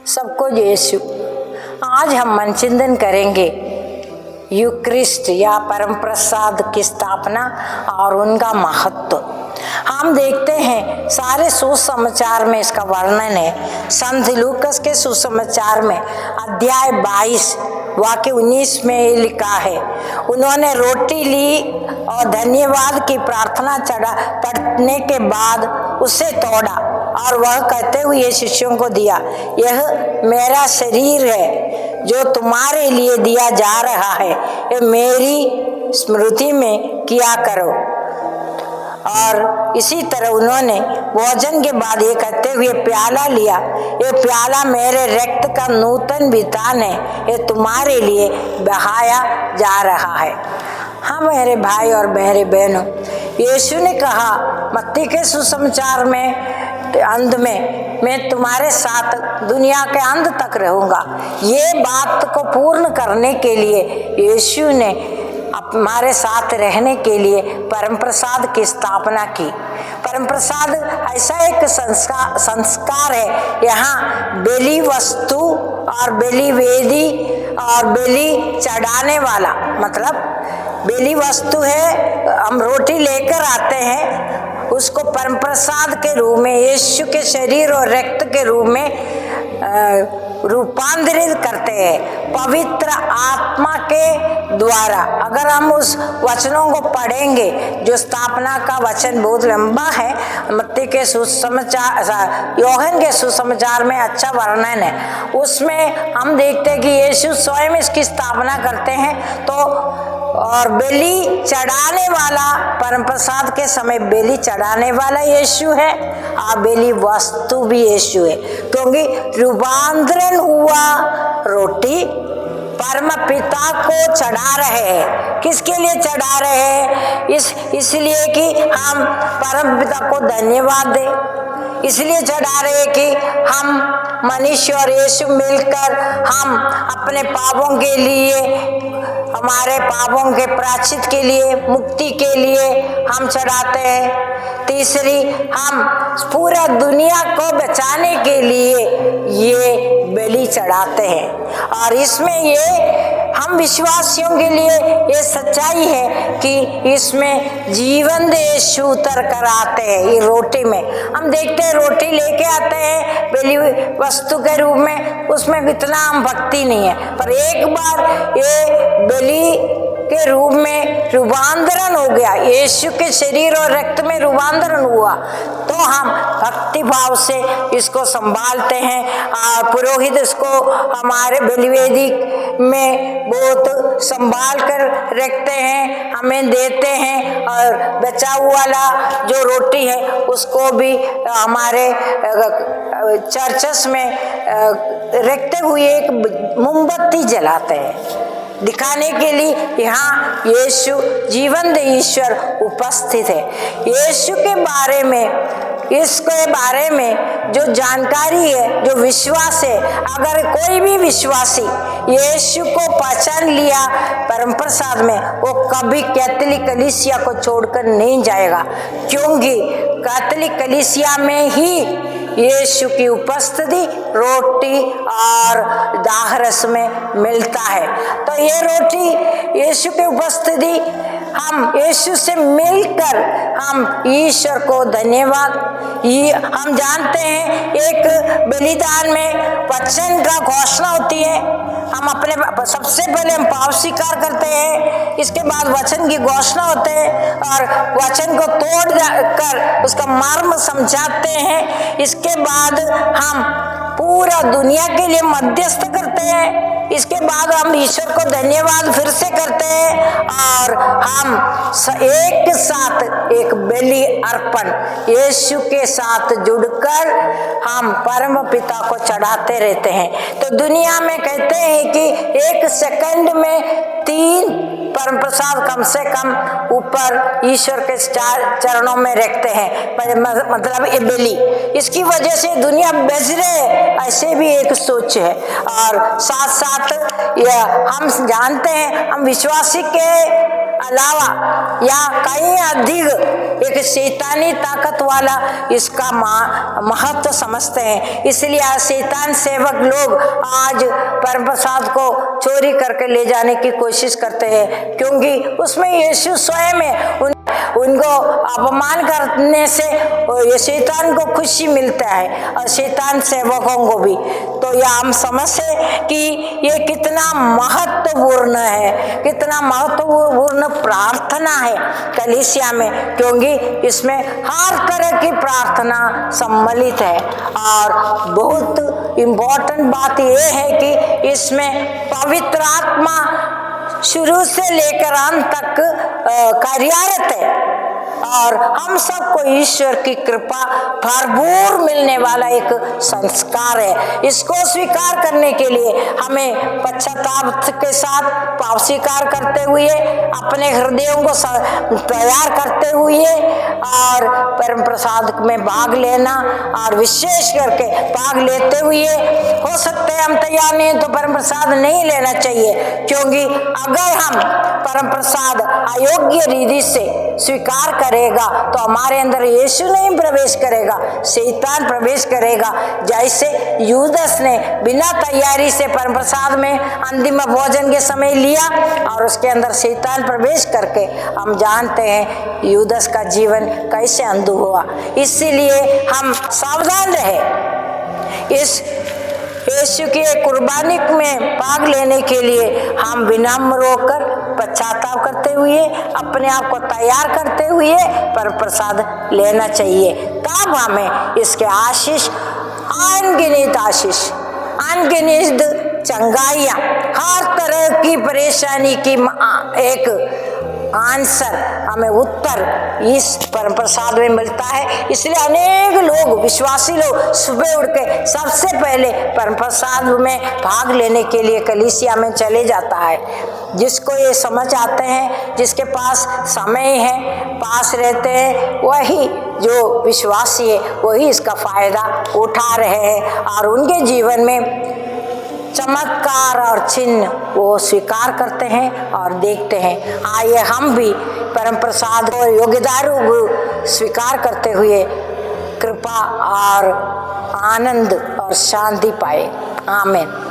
सबको यीशु। आज हम मन चिंतन करेंगे यूक्रिस्ट या परम प्रसाद की स्थापना और उनका महत्व। हम देखते हैं सारे सुसमाचार में इसका वर्णन है। संत लूकस के सुसमाचार में अध्याय 22 वाक्य 19 में लिखा है, उन्होंने रोटी ली और धन्यवाद की प्रार्थना पढ़ने के बाद उसे तोड़ा और वह कहते हुए शिष्यों को दिया, यह मेरा शरीर है जो तुम्हारे लिए दिया जा रहा है, ये मेरी स्मृति में किया करो। और इसी तरह उन्होंने भोजन के बाद ये कहते हुए प्याला लिया, ये प्याला मेरे रक्त का नूतन विधान है, ये तुम्हारे लिए बहाया जा रहा है। हाँ मेरे भाई और मेरे बहनों, यीशु ने कहा मत्ती के सुसमाचार में अंत में, मैं तुम्हारे साथ दुनिया के अंत तक रहूंगा। ये बात को पूर्ण करने के लिए यीशु ने हमारे साथ रहने के लिए परम प्रसाद की स्थापना की। परम प्रसाद ऐसा एक संस्कार है, यहाँ बलि वस्तु और बलि वेदी और बलि चढ़ाने वाला, मतलब बलि वस्तु है, हम रोटी लेकर आते हैं, उसको परम प्रसाद के रूप में यीशु के शरीर और रक्त के रूप में रूपांतरित करते हैं पवित्र आत्मा के द्वारा। अगर हम उस वचनों को पढ़ेंगे, जो स्थापना का वचन बहुत लंबा है, मत्ती के सुसमाचार, यूहन्ना के सुसमाचार में अच्छा वर्णन है, उसमें हम देखते हैं कि यीशु स्वयं इसकी स्थापना करते हैं। तो और बलि चढ़ाने वाला, परम प्रसाद के समय बलि चढ़ाने वाला यीशु है और बलि वस्तु भी यीशु है, क्योंकि रूपांतरण हुआ रोटी परम पिता को चढ़ा रहे हैं। किसके लिए चढ़ा रहे हैं? इसलिए कि हम परम पिता को धन्यवाद दें, इसलिए चढ़ा रहे हैं कि हम मनुष्य और यीशु मिलकर हम अपने पापों के लिए, हमारे पापों के प्रायश्चित के लिए, मुक्ति के लिए हम चढ़ाते हैं। तीसरी, हम पूरा दुनिया को बचाने के लिए ये बलि चढ़ाते हैं। और इसमें ये हम विश्वासियों के लिए ये सच्चाई है कि इसमें जीवन यीशु उतर कर आते हैं। ये रोटी में हम देखते हैं, रोटी लेके आते हैं बलि वस्तु के रूप में, उसमें इतना हम भक्ति नहीं है, पर एक बार ये बलि के रूप में रूपांतरण हो गया, यीशु के शरीर और रक्त में रूपांतरण हुआ, तो हम भक्ति भाव से इसको संभालते हैं और पुरोहित इसको हमारे बलिवेदी में बहुत संभाल कर रखते हैं, हमें देते हैं। और बचा हुआ जो रोटी है उसको भी हमारे चर्चस में रखते हुए एक मोमबत्ती जलाते हैं, दिखाने के लिए यहाँ यीशु जीवंत ईश्वर उपस्थित है। यीशु के बारे में, इसके बारे में जो जानकारी है, जो विश्वास है, अगर कोई भी विश्वासी यीशु को पहचान लिया परम प्रसाद में, वो कभी कैथोलिक कलीसिया को छोड़कर नहीं जाएगा, क्योंकि कैथोलिक कलीसिया में ही यीशु की उपस्थिति रोटी और दाहरस में मिलता है। तो ये रोटी यीशु की उपस्थिति, हम यीशु से मिलकर हम ईश्वर को धन्यवाद, ये हम जानते हैं एक बलिदान में वचन का घोषणा होती है, हम अपने सबसे पहले हम पाप स्वीकार करते हैं, इसके बाद वचन की घोषणा होते हैं और वचन को तोड़ कर उसका मर्म समझाते हैं। इसके बाद हम पूरा दुनिया के लिए मध्यस्थ करते हैं, इसके बाद हम ईश्वर को धन्यवाद फिर से करते हैं और हम एक साथ एक बलि अर्पण यीशु के साथ जुड़कर हम परम पिता को चढ़ाते रहते हैं। तो दुनिया में कहते हैं कि एक सेकंड में 3 परम प्रसाद कम से कम ऊपर ईश्वर के चरणों में रखते हैं, मतलब ये बलि, इसकी वजह से दुनिया बज रहे, ऐसे भी एक सोच है। और साथ साथ हम जानते हैं, हम विश्वासी के अलावा या कहीं अधिक एक शैतानी ताकत वाला इसका महत्व समझते हैं। इसलिए शैतान सेवक लोग आज परम प्रसाद को चोरी करके ले जाने की कोशिश करते हैं, क्योंकि उसमें यीशु स्वयं है। उनको अपमान करने से ये शैतान को खुशी मिलता है और शैतान सेवकों को भी। तो यह हम समझे कि ये कितना महत्वपूर्ण है, कितना महत्वपूर्ण प्रार्थना है कलीसिया में, क्योंकि इसमें हर तरह की प्रार्थना सम्मिलित है। और बहुत इम्पोर्टेंट बात यह है कि इसमें पवित्र आत्मा शुरू से लेकर अंत तक कार्यरत है और हम सबको ईश्वर की कृपा भरपूर मिलने वाला एक संस्कार है। इसको स्वीकार करने के लिए हमें पश्चाताप के साथ पाप स्वीकार करते हुए, अपने हृदयों को तैयार करते हुए और परम प्रसाद में भाग लेना, और विशेष करके भाग लेते हुए, हो सकता है हम तैयार नहीं तो परम प्रसाद नहीं लेना चाहिए, क्योंकि अगर हम परम प्रसाद अयोग्य रीति से स्वीकार करेगा तो हमारे अंदर यीशु नहीं प्रवेश करेगा, शैतान प्रवेश करेगा। जैसे यूदस ने बिना तैयारी से परम प्रसाद में अंतिम भोजन के समय लिया और उसके अंदर शैतान प्रवेश करके हम जानते हैं यूदस का जीवन कैसे अंधु हुआ। इसीलिए हम सावधान रहे। इस यीशु की कुर्बानी में भाग लेने के लिए हम विनम्र होकर पश्चाताप करते हुए, अपने आप को तैयार करते हुए पर प्रसाद लेना चाहिए। तब हमें इसके आशीष, अनगिनत आशीष, अनगिनत चंगाइयाँ, हर तरह की परेशानी की एक आंसर, हमें उत्तर इस परम प्रसाद में मिलता है। इसलिए अनेक लोग, विश्वासी लोग सुबह उठ के सबसे पहले परम प्रसाद में भाग लेने के लिए कलीसिया में चले जाता है। जिसको ये समझ आते हैं, जिसके पास समय है, पास रहते हैं, वही जो विश्वासी है वही इसका फायदा उठा रहे हैं और उनके जीवन में चमत्कार और चिन्ह वो स्वीकार करते हैं और देखते हैं। आइए हम भी परम प्रसाद और योग्यता रूप स्वीकार करते हुए कृपा और आनंद और शांति पाए। आमीन।